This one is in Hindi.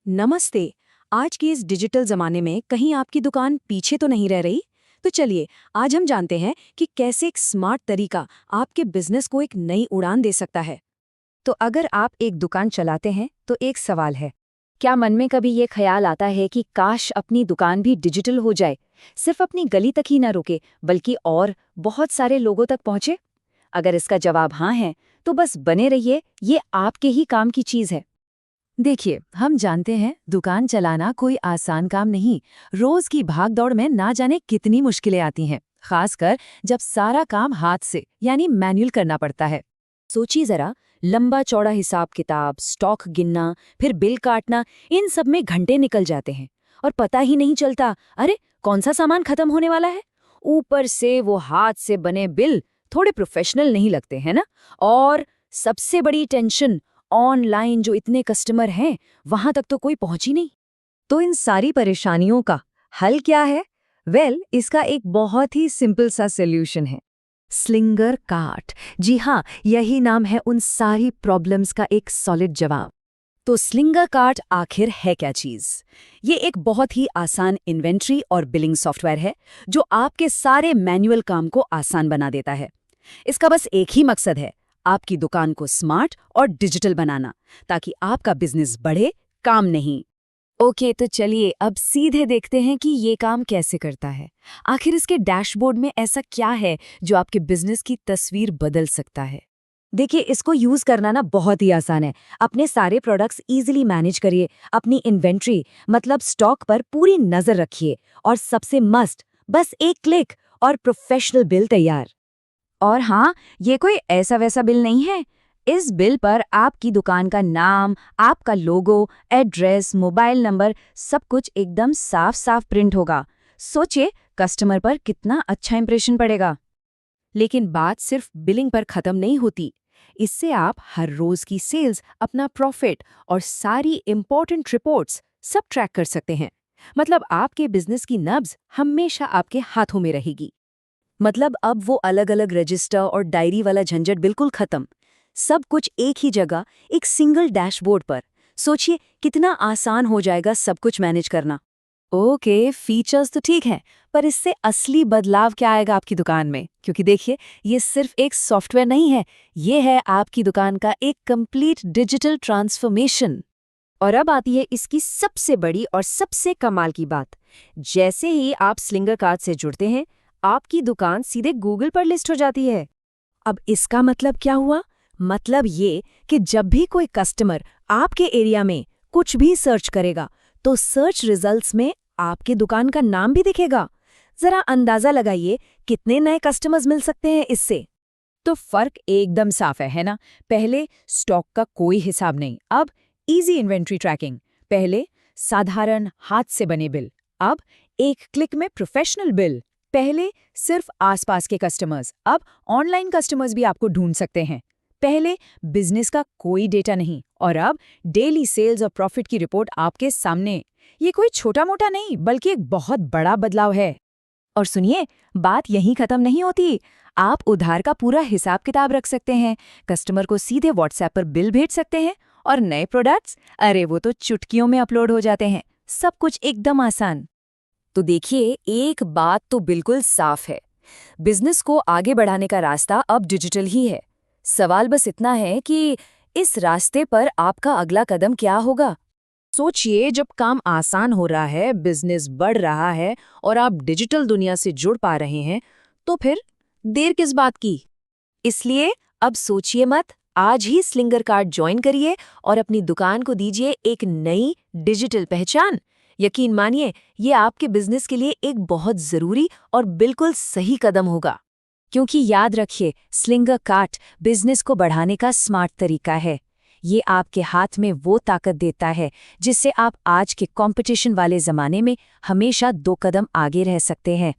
नमस्ते। आज के इस डिजिटल जमाने में कहीं आपकी दुकान पीछे तो नहीं रह रही? तो चलिए आज हम जानते हैं कि कैसे एक स्मार्ट तरीका आपके बिजनेस को एक नई उड़ान दे सकता है। तो अगर आप एक दुकान चलाते हैं तो एक सवाल है, क्या मन में कभी ये ख्याल आता है कि काश अपनी दुकान भी डिजिटल हो जाए, सिर्फ अपनी गली तक ही ना रुके बल्कि और बहुत सारे लोगों तक पहुंचे? अगर इसका जवाब हाँ है तो बस बने रहिए, ये आपके ही काम की चीज है। देखिए, हम जानते हैं दुकान चलाना कोई आसान काम नहीं। रोज की भागदौड़ में ना जाने कितनी मुश्किलें आती हैं, खासकर जब सारा काम हाथ से यानी मैन्युअल करना पड़ता है। सोचिए जरा, लंबा चौड़ा हिसाब किताब, स्टॉक गिनना, फिर बिल काटना, इन सब में घंटे निकल जाते हैं और पता ही नहीं चलता अरे कौन सा सामान खत्म होने वाला है। ऊपर से वो हाथ से बने बिल थोड़े प्रोफेशनल नहीं लगते हैं ना। और सबसे बड़ी टेंशन, ऑनलाइन जो इतने कस्टमर हैं वहां तक तो कोई पहुंच ही नहीं। तो इन सारी परेशानियों का हल क्या है? इसका एक बहुत ही सिंपल सा सॉल्यूशन है, स्लिंगर कार्ट। जी हाँ, यही नाम है उन सारी प्रॉब्लम्स का एक सॉलिड जवाब। तो स्लिंगर कार्ट आखिर है क्या चीज? ये एक बहुत ही आसान इन्वेंट्री और बिलिंग सॉफ्टवेयर है जो आपके सारे मैनुअल काम को आसान बना देता है। इसका बस एक ही मकसद है, आपकी दुकान को स्मार्ट और डिजिटल बनाना, ताकि आपका बिजनेस बढ़े, काम नहीं। ओके, तो चलिए अब सीधे देखते हैं कि ये काम कैसे करता है। आखिर इसके डैशबोर्ड में ऐसा क्या है जो आपके बिजनेस की तस्वीर बदल सकता है? देखिए, इसको यूज करना ना बहुत ही आसान है। अपने सारे प्रोडक्ट्स इजीली मैनेज करिए, अपनी इन्वेंट्री मतलब स्टॉक पर पूरी नजर रखिए, और सबसे मस्ट, बस एक क्लिक और प्रोफेशनल बिल तैयार। और हाँ, ये कोई ऐसा वैसा बिल नहीं है। इस बिल पर आपकी दुकान का नाम, आपका लोगो, एड्रेस, मोबाइल नंबर, सब कुछ एकदम साफ साफ प्रिंट होगा। सोचिए कस्टमर पर कितना अच्छा इंप्रेशन पड़ेगा। लेकिन बात सिर्फ बिलिंग पर खत्म नहीं होती। इससे आप हर रोज की सेल्स, अपना प्रॉफिट और सारी इंपॉर्टेंट रिपोर्ट्स सब ट्रैक कर सकते हैं। मतलब आपके बिजनेस की नब्ज हमेशा आपके हाथों में रहेगी। मतलब अब वो अलग अलग रजिस्टर और डायरी वाला झंझट बिल्कुल खत्म। सब कुछ एक ही जगह, एक सिंगल डैशबोर्ड पर। सोचिए कितना आसान हो जाएगा सब कुछ मैनेज करना। ओके, फीचर्स तो ठीक है, पर इससे असली बदलाव क्या आएगा आपकी दुकान में? क्योंकि देखिए, ये सिर्फ एक सॉफ्टवेयर नहीं है, ये है आपकी दुकान का एक कंप्लीट डिजिटल ट्रांसफॉर्मेशन। और अब आती है इसकी सबसे बड़ी और सबसे कमाल की बात। जैसे ही आप स्लिंगर कार्ट से जुड़ते हैं, आपकी दुकान सीधे गूगल पर लिस्ट हो जाती है। अब इसका मतलब क्या हुआ? मतलब ये कि जब भी कोई कस्टमर आपके एरिया में कुछ भी सर्च करेगा, तो सर्च रिजल्ट्स में आपकी दुकान का नाम भी दिखेगा। जरा अंदाजा लगाइए कितने नए कस्टमर्स मिल सकते हैं इससे। तो फर्क एकदम साफ है ना। पहले स्टॉक का कोई हिसाब नहीं, अब इजी इन्वेंट्री ट्रैकिंग। पहले साधारण हाथ से बने बिल, अब एक क्लिक में प्रोफेशनल बिल। पहले सिर्फ आसपास के कस्टमर्स, अब ऑनलाइन कस्टमर्स भी आपको ढूंढ सकते हैं। पहले बिजनेस का कोई डेटा नहीं, और अब डेली सेल्स और प्रॉफिट की रिपोर्ट आपके सामने। ये कोई छोटा मोटा नहीं बल्कि एक बहुत बड़ा बदलाव है। और सुनिए, बात यहीं खत्म नहीं होती। आप उधार का पूरा हिसाब किताब रख सकते हैं, कस्टमर को सीधे व्हाट्सएप पर बिल भेज सकते हैं, और नए प्रोडक्ट्स, अरे वो तो चुटकियों में अपलोड हो जाते हैं। सब कुछ एकदम आसान। तो देखिए, एक बात तो बिल्कुल साफ है, बिजनेस को आगे बढ़ाने का रास्ता अब डिजिटल ही है। सवाल बस इतना है कि इस रास्ते पर आपका अगला कदम क्या होगा। सोचिए, जब काम आसान हो रहा है, बिजनेस बढ़ रहा है और आप डिजिटल दुनिया से जुड़ पा रहे हैं, तो फिर देर किस बात की? इसलिए अब सोचिए मत, आज ही स्लिंगर कार्ट ज्वाइन करिए और अपनी दुकान को दीजिए एक नई डिजिटल पहचान। यकीन मानिए, ये आपके बिजनेस के लिए एक बहुत जरूरी और बिल्कुल सही कदम होगा। क्योंकि याद रखिए, स्लिंगर कार्ट बिजनेस को बढ़ाने का स्मार्ट तरीका है। ये आपके हाथ में वो ताकत देता है जिससे आप आज के कंपटीशन वाले जमाने में हमेशा 2 कदम आगे रह सकते हैं।